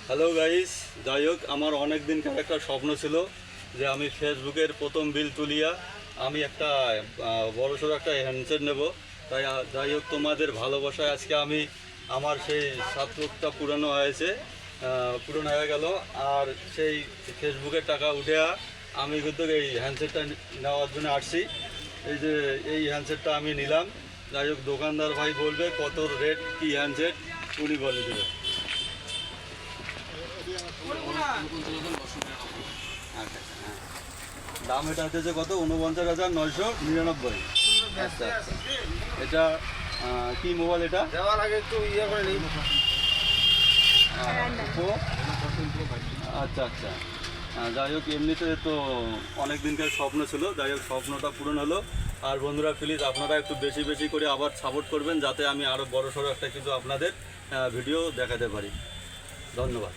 Hello guys, যাই হোক আমার অনেক দিনকার একটা স্বপ্ন ছিল যে আমি ফেসবুকের প্রথম বিল তুলিয়া আমি একটা বড়সড় একটা হ্যান্ডসেট নেব। তাই যাই হোক তোমাদের ভালোবাসায় আজকে আমি আমার সেই সাতটা পূরণ হয়ে গেল। আর সেই ফেসবুকের টাকা উঠে আমি কিন্তু এই হ্যান্ডসেটটা নেওয়ার জন্য আসছি। এই যে এই হ্যান্ডসেটটা আমি নিলাম। যাই হোক দোকানদার ভাই বলবে কত রেট কি হ্যান্ডসেট উনি বলে দেবে। দাম এটা হচ্ছে কত? 49,999। আচ্ছা আচ্ছা, এটা কি মোবাইল? এটা যাওয়ার আগে একটু ইয়ে করে নিই। আচ্ছা আচ্ছা, যাই হোক এমনিতে তো অনেক দিনকার স্বপ্ন ছিল, যাই হোক স্বপ্নটা পূরণ হলো। আর বন্ধুরা প্লিজ আপনারা একটু বেশি বেশি করে আবার সাপোর্ট করবেন যাতে আমি আরও বড় সড়ো একটা কিছু আপনাদের ভিডিও দেখাতে পারি। ধন্যবাদ।